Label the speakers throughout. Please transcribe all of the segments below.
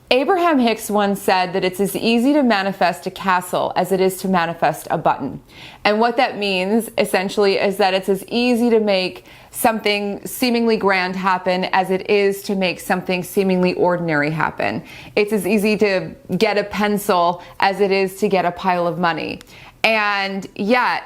Speaker 1: Abraham Hicks once said that it's as easy to manifest a castle as it is to manifest a button. And what that means essentially is that it's as easy to make something seemingly grand happen as it is to make something seemingly ordinary happen. It's as easy to get a pencil as it is to get a pile of money. And yet,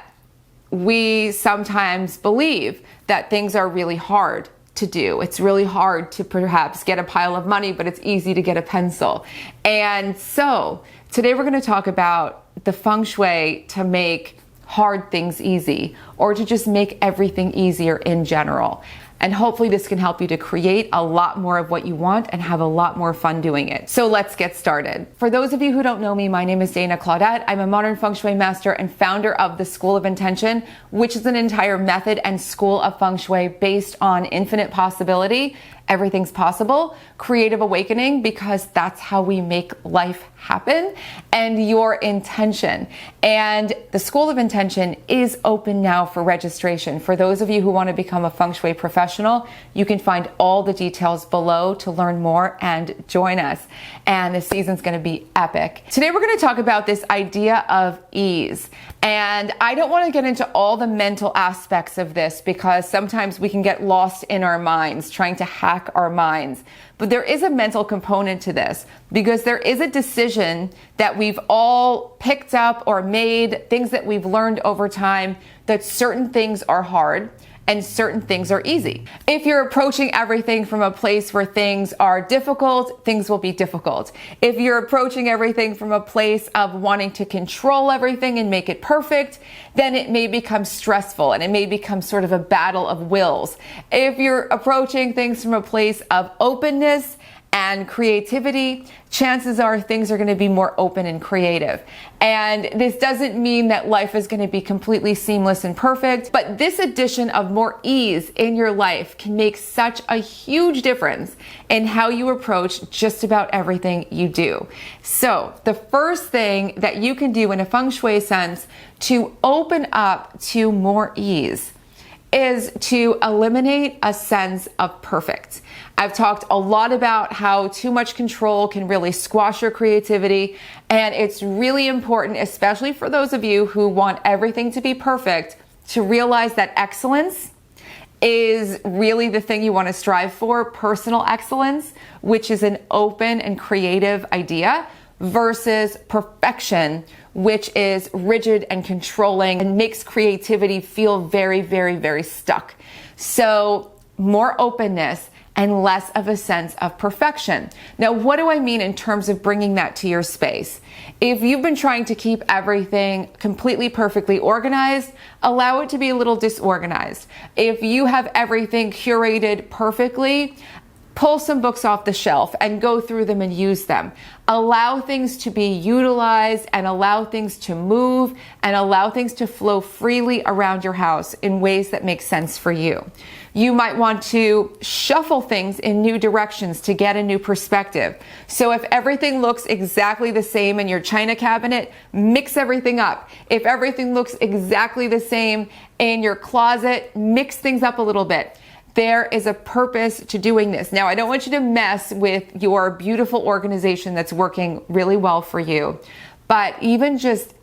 Speaker 1: we sometimes believe that things are really hard to do. It's really hard to perhaps get a pile of money, but it's easy to get a pencil. And so today we're going to talk about the Feng Shui to make hard things easy, or to just make everything easier in general. And hopefully this can help you to create a lot more of what you want and have a lot more fun doing it. So let's get started. For those of you who don't know me, my name is Claudat. I'm a modern Feng Shui master and founder of the School of Intention, which is an entire method and school of Feng Shui based on infinite possibility. Everything's possible, creative awakening, because that's how we make life happen, and your intention. And the School of Intention is open now for registration. For those of you who want to become a Feng Shui professional, you can find all the details below to learn more and join us. And the season's going to be epic. Today we're going to talk about this idea of ease. And I don't want to get into all the mental aspects of this, because sometimes we can get lost in our minds trying to hack our minds. But there is a mental component to this, because there is a decision that we've all picked up or made, things that we've learned over time, that certain things are hard and certain things are easy. If you're approaching everything from a place where things are difficult, things will be difficult. If you're approaching everything from a place of wanting to control everything and make it perfect, then it may become stressful and it may become sort of a battle of wills. If you're approaching things from a place of openness and creativity, chances are things are going to be more open and creative. And this doesn't mean that life is going to be completely seamless and perfect, but this addition of more ease in your life can make such a huge difference in how you approach just about everything you do. So the first thing that you can do in a Feng Shui sense to open up to more ease is to eliminate a sense of perfect. I've talked a lot about how too much control can really squash your creativity, and it's really important, especially for those of you who want everything to be perfect, to realize that excellence is really the thing you want to strive for, personal excellence, which is an open and creative idea, versus perfection, which is rigid and controlling and makes creativity feel very, very, very stuck. So more openness and less of a sense of perfection. Now, what do I mean in terms of bringing that to your space? If you've been trying to keep everything completely perfectly organized, allow it to be a little disorganized. If you have everything curated perfectly, pull some books off the shelf and go through them and use them. Allow things to be utilized and allow things to move and allow things to flow freely around your house in ways that make sense for you. You might want to shuffle things in new directions to get a new perspective. So if everything looks exactly the same in your china cabinet, mix everything up. If everything looks exactly the same in your closet, mix things up a little bit. There is a purpose to doing this. Now, I don't want you to mess with your beautiful organization that's working really well for you, but even just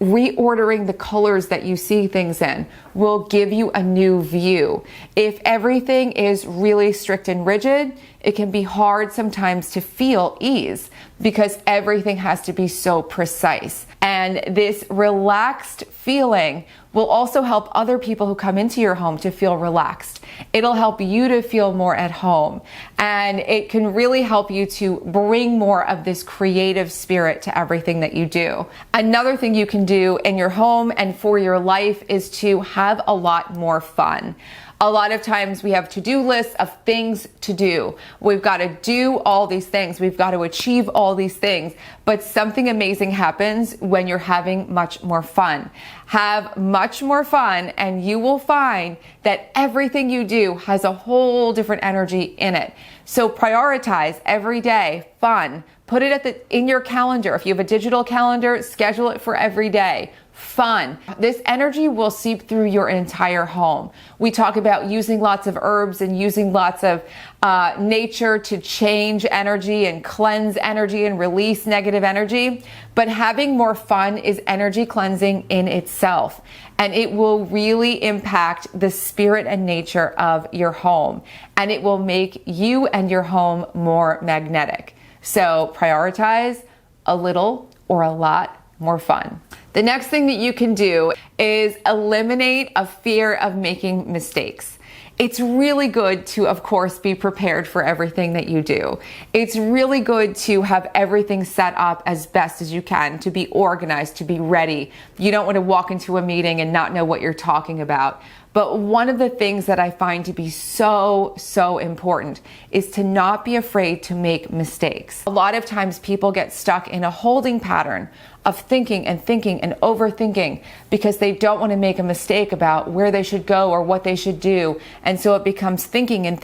Speaker 1: reordering the colors that you see things in will give you a new view. If everything is really strict and rigid, it can be hard sometimes to feel ease because everything has to be so precise. And this relaxed feeling will also help other people who come into your home to feel relaxed. It'll help you to feel more at home. And it can really help you to bring more of this creative spirit to everything that you do. Another thing you can do in your home and for your life is to have a lot more fun. A lot of times we have to-do lists of things to do. We've got to do all these things. We've got to achieve all these things. But something amazing happens when you're having much more fun. Have much more fun and you will find that everything you do has a whole different energy in it. So prioritize every day fun. Put it in your calendar. If you have a digital calendar, schedule it for every day. fun. This energy will seep through your entire home. We talk about using lots of herbs and using lots of nature to change energy and cleanse energy and release negative energy. But having more fun is energy cleansing in itself. And it will really impact the spirit and nature of your home. And it will make you and your home more magnetic. So prioritize a little or a lot more fun. The next thing that you can do is eliminate a fear of making mistakes. It's really good to, of course, be prepared for everything that you do. It's really good to have everything set up as best as you can, to be organized, to be ready. You don't want to walk into a meeting and not know what you're talking about. But one of the things that I find to be so important is to not be afraid to make mistakes. A lot of times people get stuck in a holding pattern of thinking and overthinking because they don't want to make a mistake about where they should go or what they should do. And so it becomes thinking. And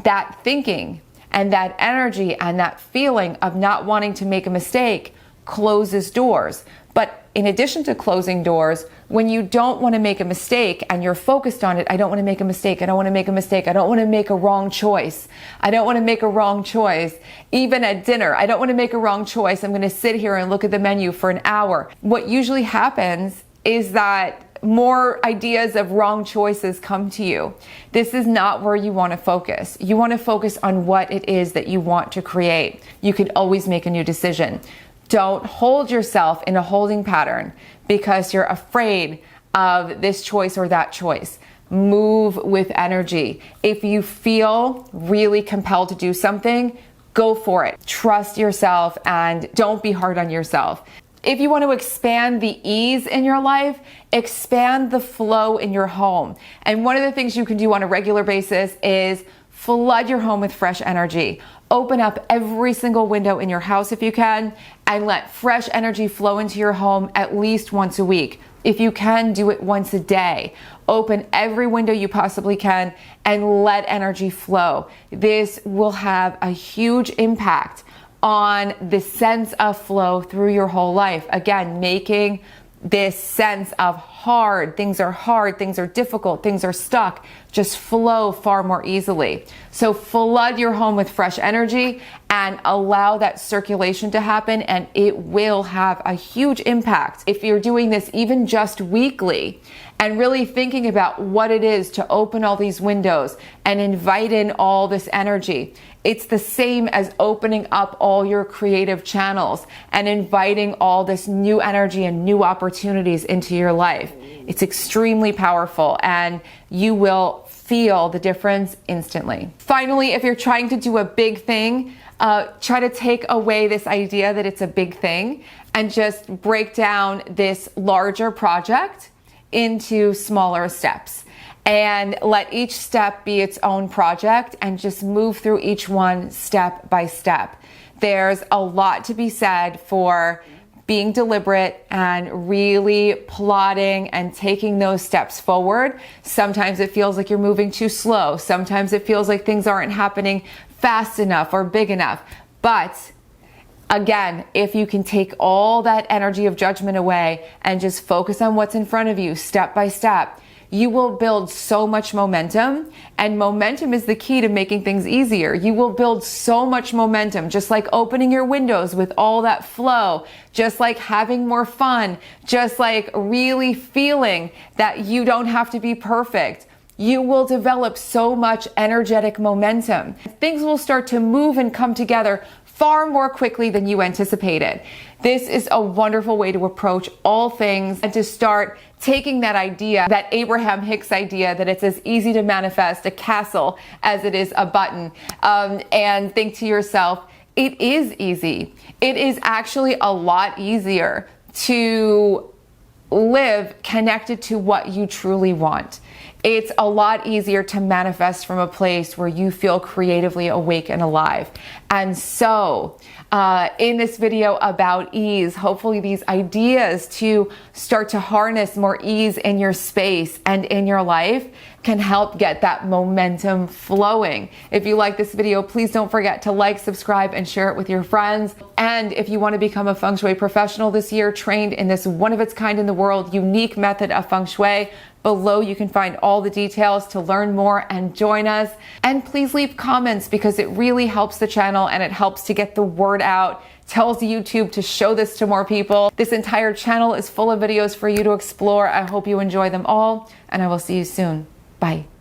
Speaker 1: that thinking and that energy and that feeling of not wanting to make a mistake closes doors. But in addition to closing doors, when you don't want to make a mistake and you're focused on it, I don't want to make a mistake. I don't want to make a mistake. I don't want to make a wrong choice. I don't want to make a wrong choice. Even at dinner, I don't want to make a wrong choice. I'm going to sit here and look at the menu for an hour. What usually happens is that more ideas of wrong choices come to you. This is not where you want to focus. You want to focus on what it is that you want to create. You could always make a new decision. Don't hold yourself in a holding pattern because you're afraid of this choice or that choice. Move with energy. If you feel really compelled to do something, go for it. Trust yourself and don't be hard on yourself. If you want to expand the ease in your life, expand the flow in your home. And one of the things you can do on a regular basis is flood your home with fresh energy. Open up every single window in your house if you can, and let fresh energy flow into your home at least once a week. If you can, do it once a day. Open every window you possibly can and let energy flow. This will have a huge impact on the sense of flow through your whole life. Again, making this sense of hard, things are difficult, things are stuck, just flow far more easily. So flood your home with fresh energy and allow that circulation to happen, and it will have a huge impact. If you're doing this even just weekly and really thinking about what it is to open all these windows and invite in all this energy, it's the same as opening up all your creative channels and inviting all this new energy and new opportunities into your life. It's extremely powerful and you will feel the difference instantly. Finally, if you're trying to do a big thing, try to take away this idea that it's a big thing and just break down this larger project into smaller steps. And let each step be its own project and just move through each one step by step. There's a lot to be said for being deliberate and really plotting and taking those steps forward. Sometimes it feels like you're moving too slow. Sometimes it feels like things aren't happening fast enough or big enough. But again, if you can take all that energy of judgment away and just focus on what's in front of you step by step, you will build so much momentum, and momentum is the key to making things easier. You will build so much momentum, just like opening your windows with all that flow, just like having more fun, just like really feeling that you don't have to be perfect. You will develop so much energetic momentum. Things will start to move and come together far more quickly than you anticipated. This is a wonderful way to approach all things and to start taking that idea, that Abraham Hicks idea, that it's as easy to manifest a castle as it is a button, and think to yourself, it is easy. It is actually a lot easier to live connected to what you truly want. it's a lot easier to manifest from a place where you feel creatively awake and alive. And so, in this video about ease, hopefully these ideas to start to harness more ease in your space and in your life can help get that momentum flowing. If you like this video, please don't forget to like, subscribe, and share it with your friends. And if you want to become a Feng Shui professional this year, trained in this one-of-its-kind in the world, unique method of Feng Shui, below you can find all the details to learn more and join us. And please leave comments because it really helps the channel and it helps to get the word out, tells YouTube to show this to more people. This entire channel is full of videos for you to explore. I hope you enjoy them all, and I will see you soon. Bye.